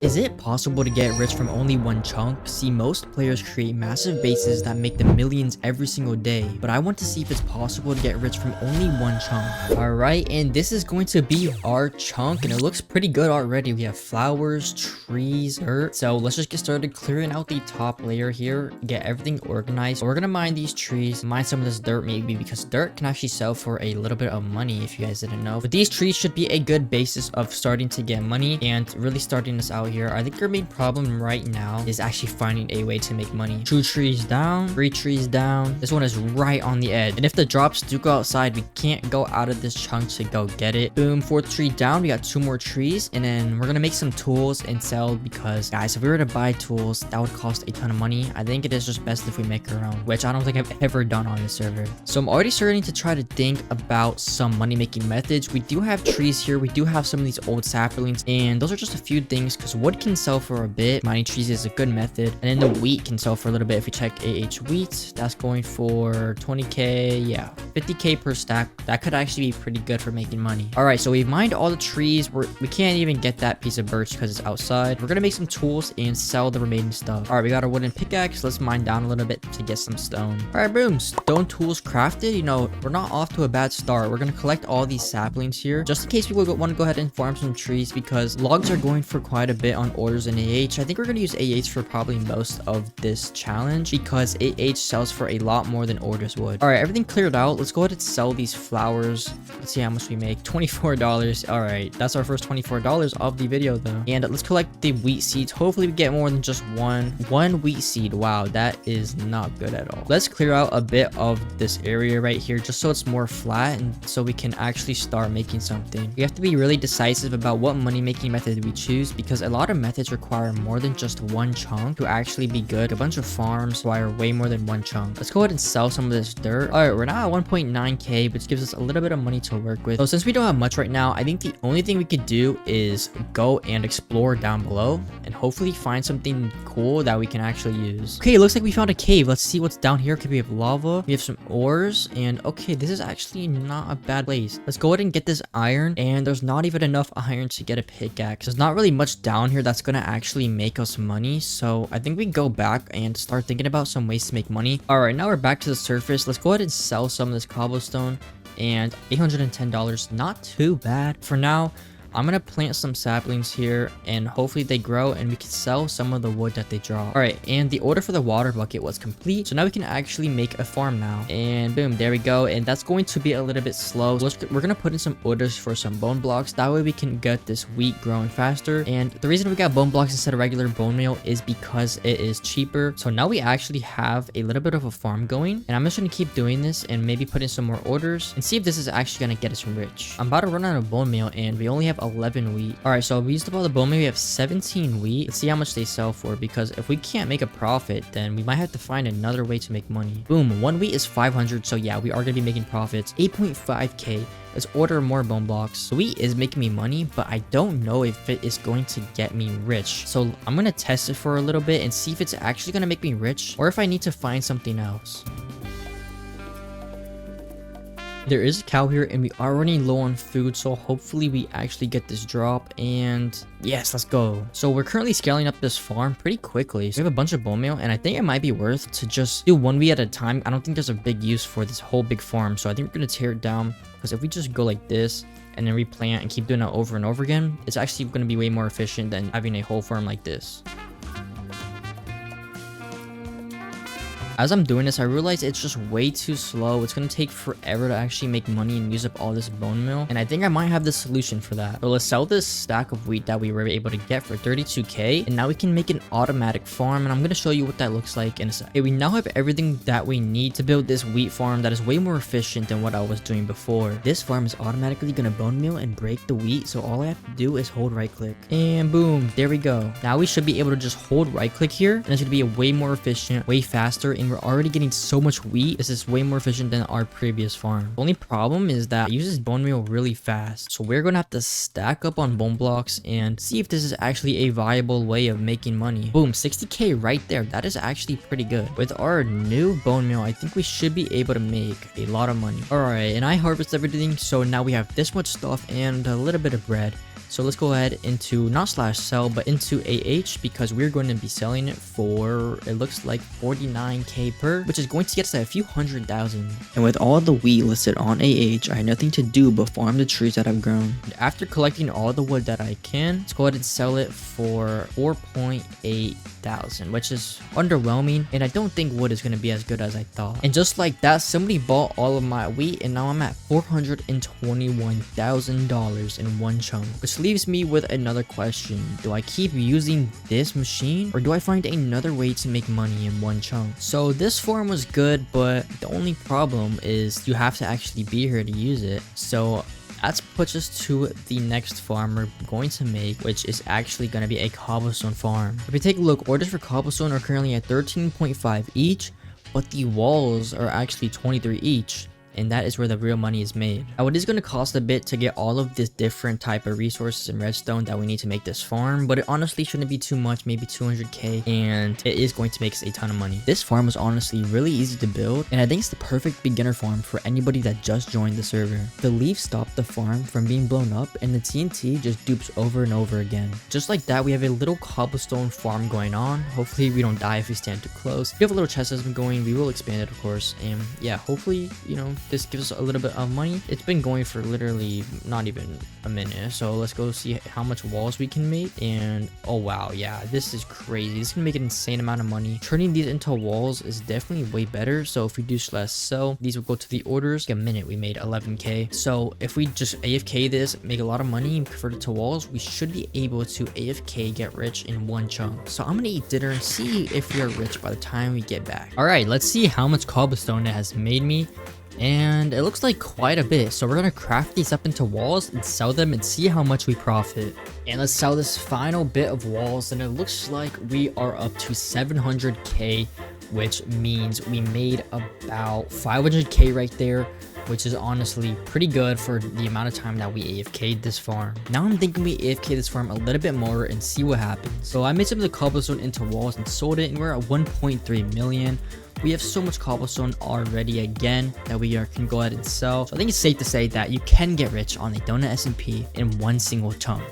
Is it possible to get rich from only one chunk? See, most players create massive bases that make them millions every single day, but I want to see if it's possible to get rich from only one chunk. Alright, and this is going to be our chunk, and it looks pretty good already. We have flowers, trees, dirt. So let's just get started clearing out the top layer here, get everything organized. We're gonna mine these trees, mine some of this dirt maybe, because dirt can actually sell for a little bit of money if you guys didn't know. But these trees should be a good basis of starting to get money and really starting this out here. I think our main problem right now is actually finding a way to make money. 2 trees down, 3 trees down. This one is right on the edge. And if the drops do go outside, we can't go out of this chunk to go get it. Boom, 4th tree down. We got 2 more trees. And then we're gonna make some tools and sell because, guys, if we were to buy tools, that would cost a ton of money. I think it is just best if we make our own, which I don't think I've ever done on this server. So I'm already starting to try to think about some money-making methods. We do have trees here. We do have some of these old saplings, and those are just a few things because wood can sell for a bit. Mining trees is a good method, and then the wheat can sell for a little bit. If we check wheat, that's going for 20k, yeah, 50k per stack. That could actually be pretty good for making money. All right, so we've mined all the trees. We can't even get that piece of birch because it's outside. We're gonna make some tools and sell the remaining stuff. All right, we got our wooden pickaxe. Let's mine down a little bit to get some stone. All right, boom, stone tools crafted. You know, we're not off to a bad start. We're gonna collect all these saplings here just in case people want to go ahead and farm some trees because logs are going for quite a bit on orders in I think we're going to use AH for probably most of this challenge because AH sells for a lot more than orders would. All right, everything cleared out. Let's go ahead and sell these flowers. Let's see how much we make. $24. All right, that's our first $24 of the video though. And let's collect the wheat seeds. Hopefully we get more than just one wheat seed. Wow, that is not good at all. Let's clear out a bit of this area right here just so it's more flat and so we can actually start making something. We have to be really decisive about what money making method we choose because a lot of methods require more than just one chunk to actually be good. A bunch of farms require way more than one chunk. Let's go ahead and sell some of this dirt. All right, we're now at 1.9k, which gives us a little bit of money to work with. So since we don't have much right now, I think the only thing we could do is go and explore down below and hopefully find something cool that we can actually use. Okay, it looks like we found a cave. Let's see what's down here. Could we have lava? We have some ores, and okay, this is actually not a bad place. Let's go ahead and get this iron, and there's not even enough iron to get a pickaxe. There's not really much down here that's gonna actually make us money, so I think we go back and start thinking about some ways to make money. All right, now we're back to the surface. Let's go ahead and sell some of this cobblestone, and $810, not too bad. For now, I'm gonna plant some saplings here and hopefully they grow and we can sell some of the wood that they drop. All right, and the order for the water bucket was complete, so now we can actually make a farm now. And boom, there we go. And that's going to be a little bit slow. We're gonna put in some orders for some bone blocks. That way we can get this wheat growing faster. And the reason we got bone blocks instead of regular bone meal is because it is cheaper. So now we actually have a little bit of a farm going, and I'm just gonna keep doing this and maybe put in some more orders and see if this is actually gonna get us rich. I'm about to run out of bone meal and we only have 11 wheat. All right, so we used up all the bone meal. We have 17 wheat. Let's see how much they sell for, because if we can't make a profit, then we might have to find another way to make money. Boom, 1 wheat is 500, so yeah, we are gonna be making profits. 8.5k. Let's order more bone blocks. Wheat is making me money, but I don't know if it is going to get me rich. So I'm gonna test it for a little bit and see if it's actually gonna make me rich or if I need to find something else. There is a cow here and we are running low on food, so hopefully we actually get this drop. And yes, let's go. So we're currently scaling up this farm pretty quickly. So we have a bunch of bone meal, and I think it might be worth to just do 1 wheat at a time. I don't think there's a big use for this whole big farm, so I think we're gonna tear it down, because if we just go like this and then replant and keep doing it over and over again, it's actually gonna be way more efficient than having a whole farm like this. As I'm doing this, I realize it's just way too slow. It's gonna take forever to actually make money and use up all this bone meal, and I think I might have the solution for that. So let's sell this stack of wheat that we were able to get for 32k, and now we can make an automatic farm, and I'm gonna show you what that looks like in a sec. Okay, we now have everything that we need to build this wheat farm that is way more efficient than what I was doing before. This farm is automatically gonna bone meal and break the wheat, so all I have to do is hold right click, and boom, there we go. Now we should be able to just hold right click here, and it's gonna be a way more efficient, way faster, and we're already getting so much wheat. This is way more efficient than our previous farm. The only problem is that it uses bone meal really fast, so we're gonna have to stack up on bone blocks and see if this is actually a viable way of making money. Boom, 60k right there. That is actually pretty good. With our new bone meal, I think we should be able to make a lot of money. All right, and I harvest everything, so now we have this much stuff and a little bit of bread. So let's go ahead into not slash sell, but into AH, because we're going to be selling it for, it looks like 49k per, which is going to get us a few $100,000. And with all the wheat listed on AH, I had nothing to do but farm the trees that I've grown. After collecting all the wood that I can, let's go ahead and sell it for 4.8 thousand, which is underwhelming, and I don't think wood is going to be as good as I thought. And just like that, somebody bought all of my wheat, and now I'm at $421,000 in one chunk, which leaves me with another question. Do I keep using this machine, or do I find another way to make money in one chunk? So this farm was good, but the only problem is you have to actually be here to use it. So that puts us to the next farm we're going to make, which is actually going to be a cobblestone farm. If we take a look, orders for cobblestone are currently at 13.5 each, but the walls are actually 23 each. And that is where the real money is made. Now, it is going to cost a bit to get all of this different type of resources and redstone that we need to make this farm, but it honestly shouldn't be too much, maybe 200k, and it is going to make us a ton of money. This farm is honestly really easy to build, and I think it's the perfect beginner farm for anybody that just joined the server. The leaf stopped the farm from being blown up, and the TNT just dupes over and over again. Just like that, we have a little cobblestone farm going on. Hopefully we don't die if we stand too close. We have a little chest that's been going. We will expand it, of course, and yeah, hopefully, you know, this gives us a little bit of money. It's been going for literally not even a minute, so let's go see how much walls we can make. And oh wow, yeah, this is crazy. This can make an insane amount of money. Turning these into walls is definitely way better. So if we do slash sell, these will go to the orders. In a minute we made 11k. So if we just AFK this, make a lot of money, and convert it to walls, we should be able to AFK get rich in one chunk. So I'm gonna eat dinner and see if we are rich by the time we get back. All right, let's see how much cobblestone it has made me. And it looks like quite a bit, so we're gonna craft these up into walls and sell them and see how much we profit. And let's sell this final bit of walls, and it looks like we are up to 700k, which means we made about 500k right there, which is honestly pretty good for the amount of time that we AFK'd this farm. Now I'm thinking we AFK this farm a little bit more and see what happens. So I made some of the cobblestone into walls and sold it, and we're at 1.3 million. We have so much cobblestone already again that we can go ahead and sell. So I think it's safe to say that you can get rich on a Donut SMP in one single chunk.